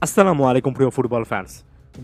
আসসালামু আলাইকুম প্রিয় ফুটবল ফ্যান্স।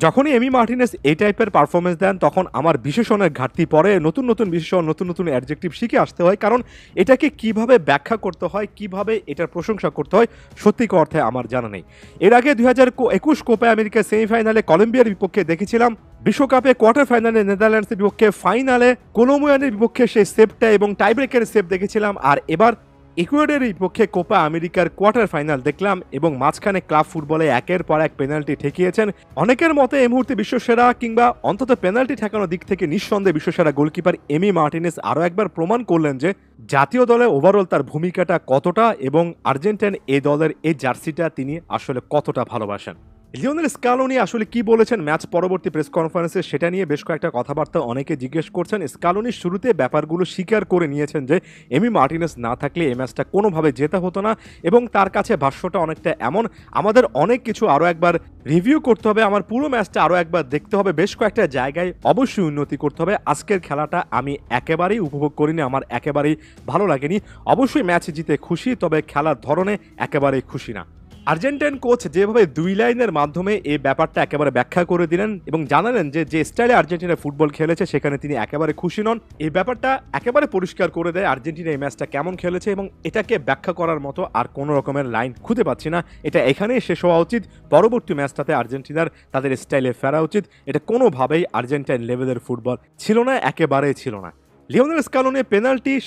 যখনই এমি মার্টিনেজ এই টাইপের পারফরমেন্স দেন তখন আমার বিশেষণের ঘাটতি পড়ে। নতুন নতুন বিশেষণ, নতুন নতুন অ্যাডজেক্টিভ শিখে আসতে হয়, কারণ এটাকে কিভাবে ব্যাখ্যা করতে হয়, কিভাবে এটার প্রশংসা করতে হয় সত্যিকার অর্থে আমার জানা নেই। এর আগে 2021 কোপা আমেরিকা সেমিফাইনালে কলম্বিয়ার বিপক্ষে দেখেছিলাম, বিশ্বকাপে কোয়ার্টার ফাইনালে নেদারল্যান্ডসের বিপক্ষে, ফাইনালে কলম্বিয়ানের বিপক্ষে সেই সেভটা এবং টাইব্রেকের সেভ দেখেছিলাম, আর এবার ইকুয়েডরের বিপক্ষে কোপা আমেরিকার কোয়ার্টার ফাইনাল দেখলাম এবং মাঝখানে ক্লাব ফুটবলে একের পর এক পেনাল্টি ঠেকিয়েছেন। অনেকের মতে এই মুহূর্তে বিশ্বসেরা, কিংবা অন্তত পেনাল্টি ঠেকানোর দিক থেকে নিঃসন্দেহে বিশ্বসেরা গোলকিপার এমি মার্টিনেজ আরও একবার প্রমাণ করলেন যে জাতীয় দলে ওভারঅল তার ভূমিকাটা কতটা, এবং আর্জেন্টাইন এই দলের এই জার্সিটা তিনি আসলে কতটা ভালোবাসেন। লিওনেল স্কালোনি আসলে কি বলেছেন ম্যাচ পরবর্তী প্রেস কনফারেন্সে, সেটা নিয়ে বেশ কয়েকটা কথাবার্তা অনেকে জিজ্ঞেস করছেন। স্কালোনি শুরুতে ব্যাপারগুলো স্বীকার করে নিয়েছেন যে এমি মার্টিনেজ না থাকলে এই ম্যাচটা কোনোভাবে জেতা হতো না, এবং তার কাছে ভাষ্যটা অনেকটা এমন, আমাদের অনেক কিছু আরও একবার রিভিউ করতে হবে, আমার পুরো ম্যাচটা আরও একবার দেখতে হবে, বেশ কয়েকটা জায়গায় অবশ্যই উন্নতি করতে হবে। আজকের খেলাটা আমি একেবারেই উপভোগ করিনি, আমার একেবারেই ভালো লাগেনি। অবশ্যই ম্যাচ জিতে খুশি, তবে খেলার ধরনে একেবারেই খুশি না। আর্জেন্টাইন কোচ যেভাবে দুই লাইনের মাধ্যমে এই ব্যাপারটা একেবারে ব্যাখ্যা করে দিলেন এবং জানালেন যে যে স্টাইলে আর্জেন্টিনা ফুটবল খেলেছে সেখানে তিনি একেবারে খুশি নন, এই ব্যাপারটা একেবারে পরিষ্কার করে দেয় আর্জেন্টিনা এই ম্যাচটা কেমন খেলেছে, এবং এটাকে ব্যাখ্যা করার মতো আর কোনো রকমের লাইন খুঁজে পাচ্ছি না। এটা এখানেই শেষ হওয়া উচিত, পরবর্তী ম্যাচটাতে আর্জেন্টিনার তাদের স্টাইলে ফেরা উচিত। এটা কোনোভাবেই আর্জেন্টাইন লেভেলের ফুটবল ছিল না, একেবারেই ছিল না। লিওনেল স্কালোনি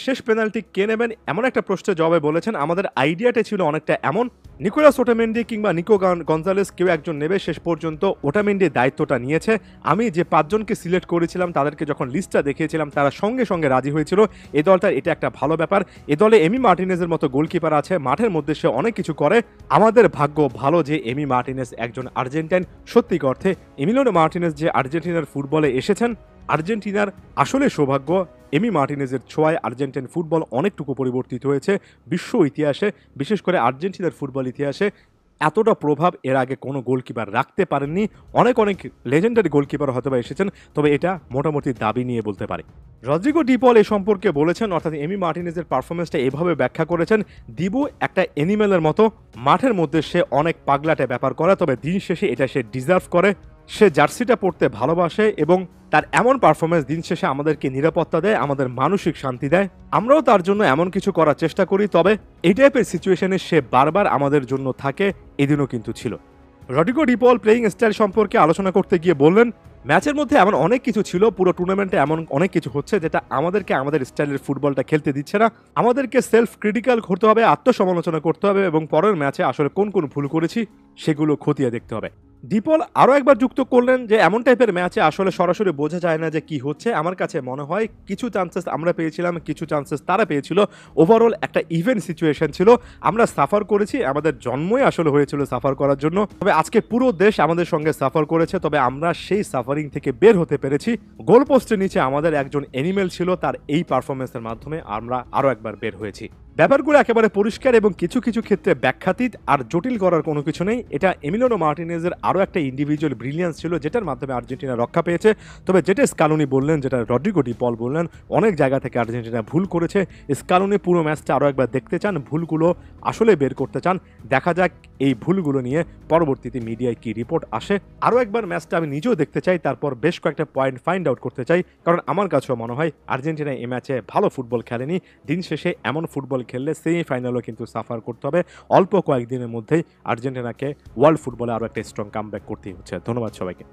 শেষ পেনাল্টি কে নেবেন এমন একটা প্রশ্নের জবাবে বলেছেন, আমাদের আইডিয়াটা ছিল অনেকটা এমন, নিকোলাস ওটামেন্ডি কিংবা নিকো গঞ্জালেস কেউ একজন নেবে, শেষ পর্যন্ত ওটামেন্ডি দায়িত্বটা নিয়েছে। আমি যে 5 জনকে সিলেক্ট করেছিলাম তাদেরকে যখন লিস্টটা দেখিয়েছিলাম তারা সঙ্গে সঙ্গে রাজি হয়েছিল। এই দলটার এটা একটা ভালো ব্যাপার, এ দলে এমি মার্টিনেজের মতো গোলকিপার আছে, মাঠের মধ্যে সে অনেক কিছু করে। আমাদের ভাগ্য ভালো যে এমি মার্টিনেজ একজন আর্জেন্টাইন। সত্যিকার অর্থে এমিলিয়ানো মার্টিনেজ যে আর্জেন্টিনার ফুটবলে এসেছেন, আর্জেন্টিনার আসলে সৌভাগ্য। এমি মার্টিনেজের ছোঁয়ায় আর্জেন্টাইন ফুটবল অনেকটুকু পরিবর্তিত হয়েছে বিশ্ব ইতিহাসে, বিশেষ করে আর্জেন্টিনার ফুটবল ইতিহাসে এতটা প্রভাব এর আগে কোনো গোলকিপার রাখতে পারেননি। অনেক অনেক লেজেন্ডারি গোলকিপার হয়তো বা এসেছেন, তবে এটা মোটামুটি দাবি নিয়ে বলতে পারে। রদ্রিগো ডি পল এ সম্পর্কে বলেছেন, অর্থাৎ এমি মার্টিনেজের পারফরমেন্সটা এভাবে ব্যাখ্যা করেছেন, দিবু একটা অ্যানিমেলের মতো, মাঠের মধ্যে সে অনেক পাগলাটে ব্যাপার করে, তবে দিন শেষে এটা সে ডিজার্ভ করে। সে জার্সিটা পরতে ভালোবাসে এবং তার এমন পারফরমেন্স দিন শেষে আমাদেরকে নিরাপত্তা দেয়, আমাদের মানসিক শান্তি দেয়। আমরাও তার জন্য এমন কিছু করার চেষ্টা করি, তবে এই টাইপের সিচুয়েশনে সে বারবার আমাদের জন্য থাকে, এদিনও কিন্তু ছিল। রদ্রিগো ডি পল প্লেয়িং স্টাইল সম্পর্কে আলোচনা করতে গিয়ে বললেন, ম্যাচের মধ্যে এমন অনেক কিছু ছিল, পুরো টুর্নামেন্টে এমন অনেক কিছু হচ্ছে যেটা আমাদেরকে আমাদের স্টাইলের ফুটবলটা খেলতে দিচ্ছে না। আমাদেরকে সেলফ ক্রিটিক্যাল করতে হবে, আত্মসমালোচনা করতে হবে, এবং পরের ম্যাচে আসলে কোন কোন ভুল করেছি সেগুলো খতিয়ে দেখতে হবে। ডিপল আরও একবার যুক্ত করলেন যে এমন টাইপের ম্যাচে আসলে সরাসরি বোঝা যায় না যে কি হচ্ছে। আমার কাছে মনে হয় কিছু চান্সেস আমরা পেয়েছিলাম, কিছু চান্সেস তারা পেয়েছিল। ওভারঅল একটা ইভেন্ট সিচুয়েশন ছিল, আমরা সাফার করেছি, আমাদের জন্মই আসলে হয়েছিল সাফার করার জন্য। তবে আজকে পুরো দেশ আমাদের সঙ্গে সাফার করেছে, তবে আমরা সেই সাফারিং থেকে বের হতে পেরেছি। গোল পোস্টের নিচে আমাদের একজন অ্যানিমেল ছিল, তার এই পারফরমেন্সের মাধ্যমে আমরা আরও একবার বের হয়েছি। ব্যাপারগুলো একেবারে পরিষ্কার এবং কিছু কিছু ক্ষেত্রে ব্যাখ্যাতীত, আর জটিল করার কোনো কিছু নেই। এটা এমিলিয়ানো মার্টিনেজের আরও একটা ইন্ডিভিজুয়াল ব্রিলিয়ান্স ছিল, যেটার মাধ্যমে আর্জেন্টিনা রক্ষা পেয়েছে। তবে যেটা স্কালোনি বললেন, যেটা রদ্রিগো ডি পল বললেন, অনেক জায়গা থেকে আর্জেন্টিনা ভুল করেছে। স্কালোনি পুরো ম্যাচটা আরও একবার দেখতে চান, ভুলগুলো আসলে বের করতে চান। দেখা যাক এই ভুলগুলো নিয়ে পরবর্তীতে মিডিয়ায় কি রিপোর্ট আসে। আরও একবার ম্যাচটা আমি নিজেও দেখতে চাই, তারপর বেশ কয়েকটা পয়েন্ট ফাইন্ড আউট করতে চাই, কারণ আমার কাছেও মনে হয় আর্জেন্টিনা এই ম্যাচে ভালো ফুটবল খেলেনি। দিন শেষে এমন ফুটবল খেললে সেমিফাইনালও কিন্তু সাফার করতে হবে। অল্প কয়েকদিনের মধ্যেই আর্জেন্টিনাকে ওয়ার্ল্ড ফুটবলে আরও একটা স্ট্রং কামব্যাক করতেই হচ্ছে। ধন্যবাদ সবাইকে।